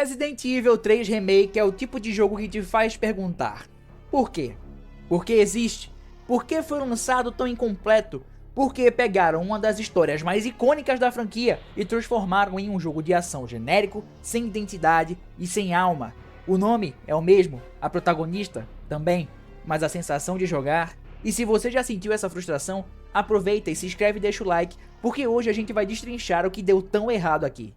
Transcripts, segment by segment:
Resident Evil 3 Remake é o tipo de jogo que te faz perguntar: por quê? Por que existe? Por que foi lançado tão incompleto? Por que pegaram uma das histórias mais icônicas da franquia e transformaram em um jogo de ação genérico, sem identidade e sem alma? O nome é o mesmo, a protagonista também, mas a sensação de jogar... E se você já sentiu essa frustração, aproveita e se inscreve e deixa o like, porque hoje a gente vai destrinchar o que deu tão errado aqui.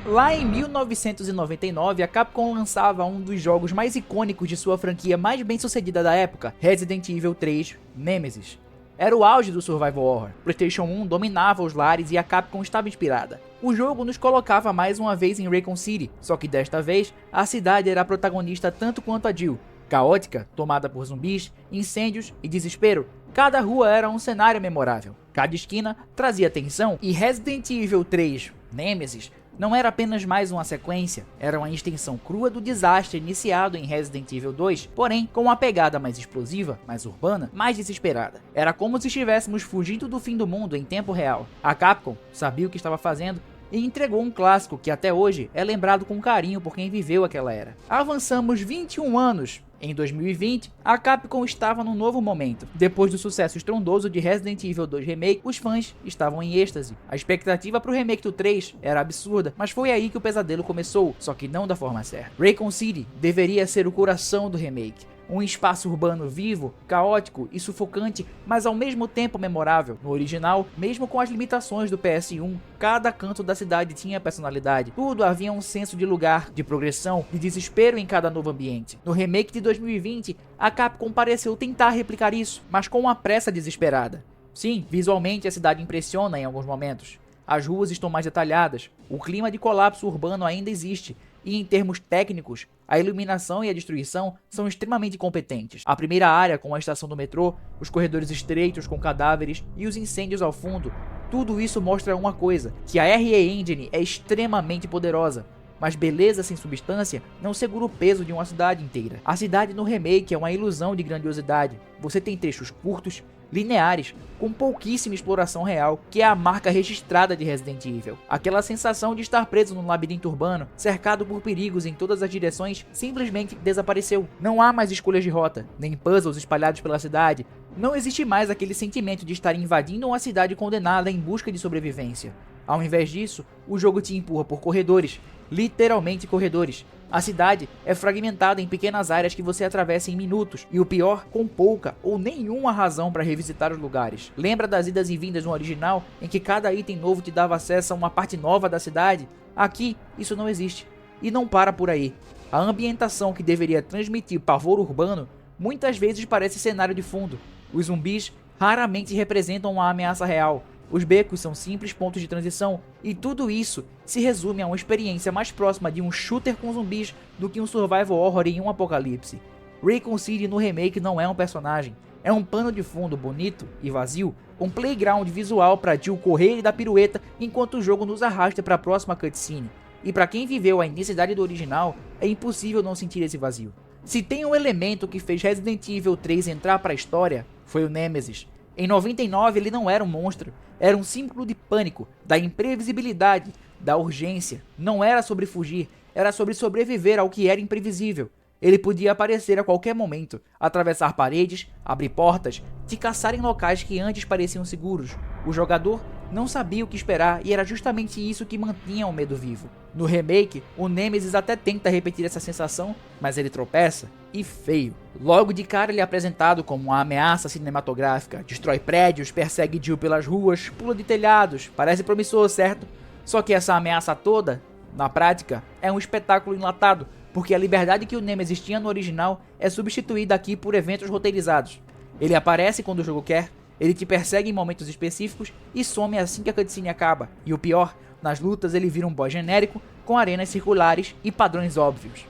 Lá em 1999, a Capcom lançava um dos jogos mais icônicos de sua franquia mais bem sucedida da época, Resident Evil 3 Nemesis. Era o auge do Survival Horror. PlayStation 1 dominava os lares e a Capcom estava inspirada. O jogo nos colocava mais uma vez em Raccoon City, só que desta vez a cidade era a protagonista tanto quanto a Jill. Caótica, tomada por zumbis, incêndios e desespero. Cada rua era um cenário memorável. Cada esquina trazia tensão e Resident Evil 3 Nemesis não era apenas mais uma sequência, era uma extensão crua do desastre iniciado em Resident Evil 2, porém com uma pegada mais explosiva, mais urbana, mais desesperada. Era como se estivéssemos fugindo do fim do mundo em tempo real. A Capcom sabia o que estava fazendo e entregou um clássico que até hoje é lembrado com carinho por quem viveu aquela era. Avançamos 21 anos. Em 2020, a Capcom estava num novo momento. Depois do sucesso estrondoso de Resident Evil 2 Remake, os fãs estavam em êxtase. A expectativa para o remake do 3 era absurda, mas foi aí que o pesadelo começou, só que não da forma certa. Raccoon City deveria ser o coração do remake. Um espaço urbano vivo, caótico e sufocante, mas ao mesmo tempo memorável. No original, mesmo com as limitações do PS1, cada canto da cidade tinha personalidade. Tudo havia um senso de lugar, de progressão, de desespero em cada novo ambiente. No remake de 2020, a Capcom pareceu tentar replicar isso, mas com uma pressa desesperada. Sim, visualmente a cidade impressiona em alguns momentos. As ruas estão mais detalhadas, o clima de colapso urbano ainda existe, e em termos técnicos, a iluminação e a destruição são extremamente competentes. A primeira área com a estação do metrô, os corredores estreitos com cadáveres e os incêndios ao fundo, tudo isso mostra uma coisa, que a RE Engine é extremamente poderosa. Mas beleza sem substância não segura o peso de uma cidade inteira. A cidade no remake é uma ilusão de grandiosidade. Você tem trechos curtos, lineares, com pouquíssima exploração real, que é a marca registrada de Resident Evil. Aquela sensação de estar preso num labirinto urbano, cercado por perigos em todas as direções, simplesmente desapareceu. Não há mais escolhas de rota, nem puzzles espalhados pela cidade. Não existe mais aquele sentimento de estar invadindo uma cidade condenada em busca de sobrevivência. Ao invés disso, o jogo te empurra por corredores, literalmente corredores. A cidade é fragmentada em pequenas áreas que você atravessa em minutos, e o pior, com pouca ou nenhuma razão para revisitar os lugares. Lembra das idas e vindas no original, em que cada item novo te dava acesso a uma parte nova da cidade? Aqui, isso não existe. E não para por aí. A ambientação que deveria transmitir pavor urbano, muitas vezes parece cenário de fundo. Os zumbis raramente representam uma ameaça real. Os becos são simples pontos de transição, e tudo isso se resume a uma experiência mais próxima de um shooter com zumbis do que um survival horror em um apocalipse. Raccoon City no remake não é um personagem, é um pano de fundo bonito e vazio, um playground visual para Jill correr e dar pirueta enquanto o jogo nos arrasta para a próxima cutscene. E para quem viveu a intensidade do original, é impossível não sentir esse vazio. Se tem um elemento que fez Resident Evil 3 entrar para a história, foi o Nemesis. Em 99 ele não era um monstro, era um símbolo de pânico, da imprevisibilidade, da urgência. Não era sobre fugir, era sobre sobreviver ao que era imprevisível. Ele podia aparecer a qualquer momento, atravessar paredes, abrir portas, te caçar em locais que antes pareciam seguros. O jogador não sabia o que esperar e era justamente isso que mantinha o medo vivo. No remake, o Nemesis até tenta repetir essa sensação, mas ele tropeça, e feio. Logo de cara ele é apresentado como uma ameaça cinematográfica, destrói prédios, persegue Jill pelas ruas, pula de telhados, parece promissor, certo? Só que essa ameaça toda, na prática, é um espetáculo enlatado, porque a liberdade que o Nemesis tinha no original é substituída aqui por eventos roteirizados. Ele aparece quando o jogo quer, ele te persegue em momentos específicos e some assim que a cutscene acaba. E o pior, nas lutas ele vira um boss genérico com arenas circulares e padrões óbvios.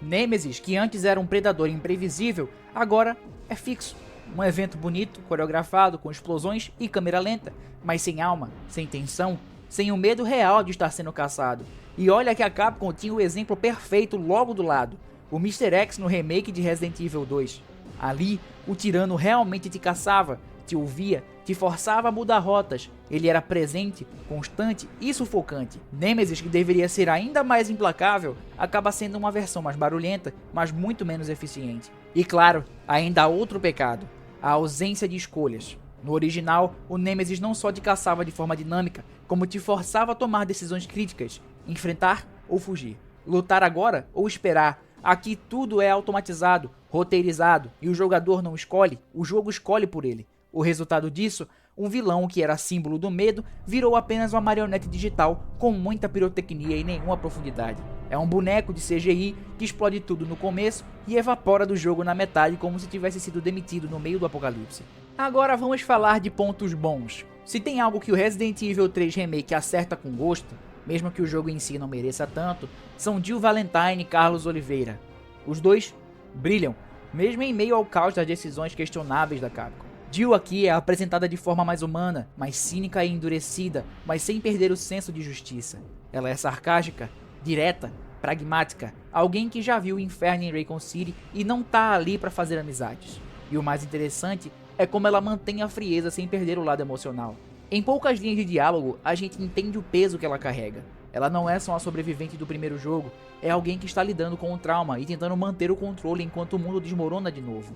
Nemesis, que antes era um predador imprevisível, agora é fixo. Um evento bonito, coreografado, com explosões e câmera lenta, mas sem alma, sem tensão, sem o medo real de estar sendo caçado. E olha que a Capcom tinha o exemplo perfeito logo do lado, o Mr. X no remake de Resident Evil 2. Ali, o tirano realmente te caçava, te ouvia, te forçava a mudar rotas. Ele era presente, constante e sufocante. Nemesis, que deveria ser ainda mais implacável, acaba sendo uma versão mais barulhenta, mas muito menos eficiente. E claro, ainda há outro pecado, a ausência de escolhas. No original, o Nemesis não só te caçava de forma dinâmica, como te forçava a tomar decisões críticas, enfrentar ou fugir, lutar agora ou esperar. Aqui tudo é automatizado, roteirizado, e o jogador não escolhe, o jogo escolhe por ele. O resultado disso, um vilão que era símbolo do medo, virou apenas uma marionete digital com muita pirotecnia e nenhuma profundidade. É um boneco de CGI que explode tudo no começo e evapora do jogo na metade como se tivesse sido demitido no meio do apocalipse. Agora vamos falar de pontos bons. Se tem algo que o Resident Evil 3 Remake acerta com gosto, mesmo que o jogo em si não mereça tanto, são Jill Valentine e Carlos Oliveira. Os dois brilham, mesmo em meio ao caos das decisões questionáveis da Capcom. Jill aqui é apresentada de forma mais humana, mais cínica e endurecida, mas sem perder o senso de justiça. Ela é sarcástica, direta, pragmática, alguém que já viu o inferno em Raccoon City e não tá ali para fazer amizades. E o mais interessante é como ela mantém a frieza sem perder o lado emocional. Em poucas linhas de diálogo, a gente entende o peso que ela carrega. Ela não é só uma sobrevivente do primeiro jogo, é alguém que está lidando com o trauma e tentando manter o controle enquanto o mundo desmorona de novo.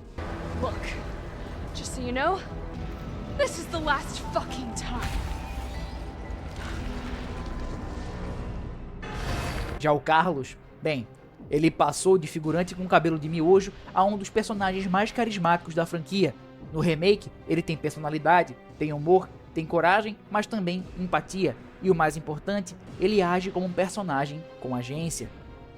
Look, just so you know, this is the last fucking time. Já o Carlos, bem, ele passou de figurante com cabelo de miojo a um dos personagens mais carismáticos da franquia. No remake, ele tem personalidade, tem humor, tem coragem, mas também empatia. E o mais importante, ele age como um personagem com agência.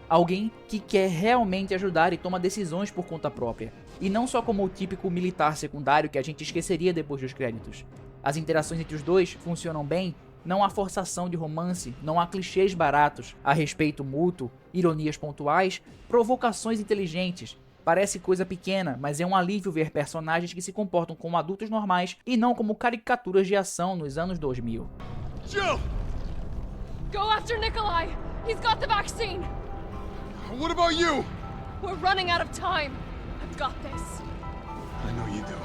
Alguém que quer realmente ajudar e toma decisões por conta própria. E não só como o típico militar secundário que a gente esqueceria depois dos créditos. As interações entre os dois funcionam bem, não há forçação de romance, não há clichês baratos, há respeito mútuo, ironias pontuais, provocações inteligentes. Parece coisa pequena, mas é um alívio ver personagens que se comportam como adultos normais e não como caricaturas de ação nos anos 2000. Jill! Go after Nikolai! He's got the vaccine! What about you? We're running out of time! I've got this! I know you do.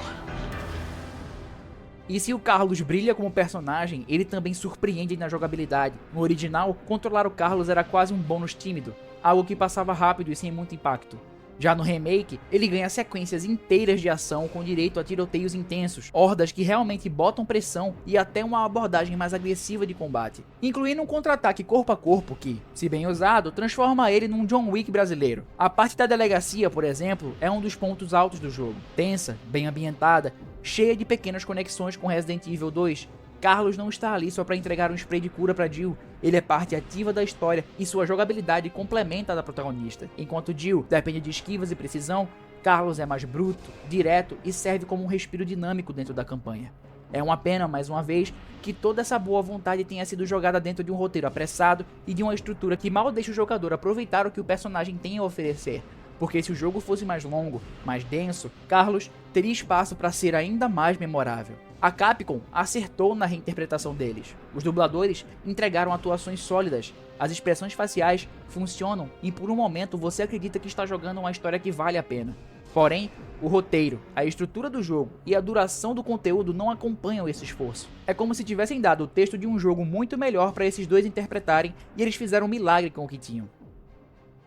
E se o Carlos brilha como personagem, ele também surpreende na jogabilidade. No original, controlar o Carlos era quase um bônus tímido, algo que passava rápido e sem muito impacto. Já no remake, ele ganha sequências inteiras de ação com direito a tiroteios intensos, hordas que realmente botam pressão e até uma abordagem mais agressiva de combate, incluindo um contra-ataque corpo a corpo que, se bem usado, transforma ele num John Wick brasileiro. A parte da delegacia, por exemplo, é um dos pontos altos do jogo. Tensa, bem ambientada, cheia de pequenas conexões com Resident Evil 2, Carlos não está ali só para entregar um spray de cura para Jill, ele é parte ativa da história e sua jogabilidade complementa a da protagonista. Enquanto Jill depende de esquivas e precisão, Carlos é mais bruto, direto e serve como um respiro dinâmico dentro da campanha. É uma pena, mais uma vez, que toda essa boa vontade tenha sido jogada dentro de um roteiro apressado e de uma estrutura que mal deixa o jogador aproveitar o que o personagem tem a oferecer. Porque se o jogo fosse mais longo, mais denso, Carlos teria espaço para ser ainda mais memorável. A Capcom acertou na reinterpretação deles. Os dubladores entregaram atuações sólidas, as expressões faciais funcionam e por um momento você acredita que está jogando uma história que vale a pena. Porém, o roteiro, a estrutura do jogo e a duração do conteúdo não acompanham esse esforço. É como se tivessem dado o texto de um jogo muito melhor para esses dois interpretarem e eles fizeram um milagre com o que tinham.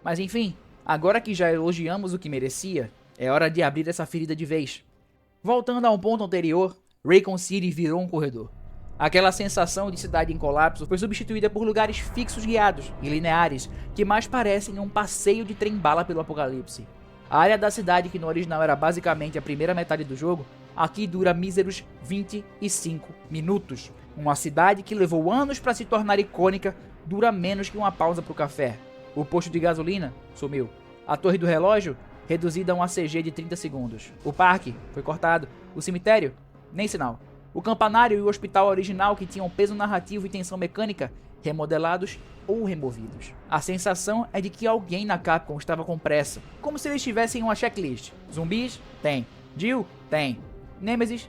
Mas enfim, agora que já elogiamos o que merecia, é hora de abrir essa ferida de vez. Voltando a um ponto anterior, Raccoon City virou um corredor. Aquela sensação de cidade em colapso foi substituída por lugares fixos guiados e lineares que mais parecem um passeio de trem-bala pelo apocalipse. A área da cidade, que no original era basicamente a primeira metade do jogo, aqui dura míseros 25 minutos. Uma cidade que levou anos para se tornar icônica dura menos que uma pausa para o café. O posto de gasolina sumiu. A torre do relógio reduzida a um ACG de 30 segundos. O parque foi cortado. O cemitério, nem sinal. O campanário e o hospital original, que tinham peso narrativo e tensão mecânica, remodelados ou removidos. A sensação é de que alguém na Capcom estava com pressa, como se eles tivessem uma checklist. Zumbis? Tem. Jill? Tem. Nemesis?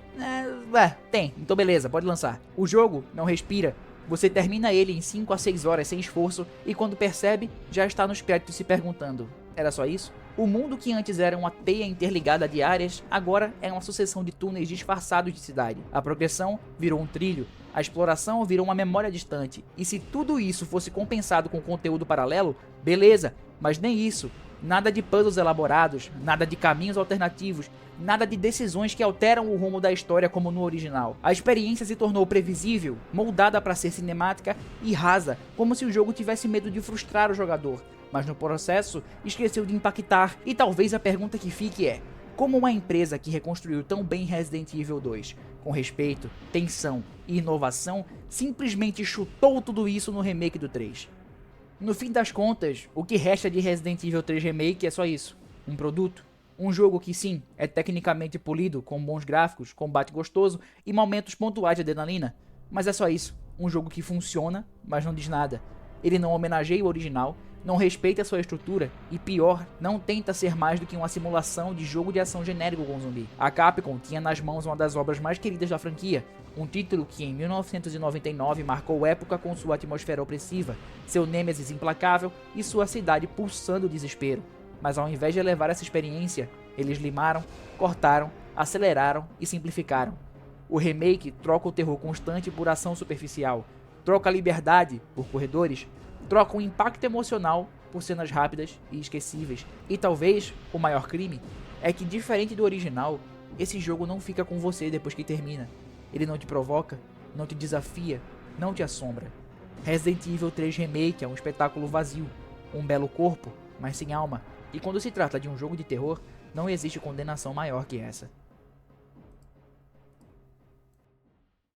Tem. Então beleza, pode lançar. O jogo não respira Você termina ele em 5 a 6 horas sem esforço e quando percebe, já está nos créditos se perguntando: era só isso? O mundo que antes era uma teia interligada de áreas, agora é uma sucessão de túneis disfarçados de cidade. A progressão virou um trilho, a exploração virou uma memória distante. E se tudo isso fosse compensado com conteúdo paralelo, beleza, mas nem isso. Nada de puzzles elaborados, nada de caminhos alternativos, nada de decisões que alteram o rumo da história como no original. A experiência se tornou previsível, moldada para ser cinemática e rasa, como se o jogo tivesse medo de frustrar o jogador, mas no processo esqueceu de impactar. E talvez a pergunta que fique é: como uma empresa que reconstruiu tão bem Resident Evil 2, com respeito, tensão e inovação, simplesmente chutou tudo isso no remake do 3? No fim das contas, o que resta de Resident Evil 3 Remake é só isso, um produto. Um jogo que sim, é tecnicamente polido, com bons gráficos, combate gostoso e momentos pontuais de adrenalina, mas é só isso, um jogo que funciona, mas não diz nada. Ele não homenageia o original, não respeita a sua estrutura e pior, não tenta ser mais do que uma simulação de jogo de ação genérico com zumbi. A Capcom tinha nas mãos uma das obras mais queridas da franquia, um título que em 1999 marcou época com sua atmosfera opressiva, seu nêmesis implacável e sua cidade pulsando desespero. Mas ao invés de elevar essa experiência, eles limaram, cortaram, aceleraram e simplificaram. O remake troca o terror constante por ação superficial, troca a liberdade por corredores, troca o impacto emocional por cenas rápidas e esquecíveis. E talvez o maior crime é que, diferente do original, esse jogo não fica com você depois que termina. Ele não te provoca, não te desafia, não te assombra. Resident Evil 3 Remake é um espetáculo vazio, um belo corpo, mas sem alma. E quando se trata de um jogo de terror, não existe condenação maior que essa.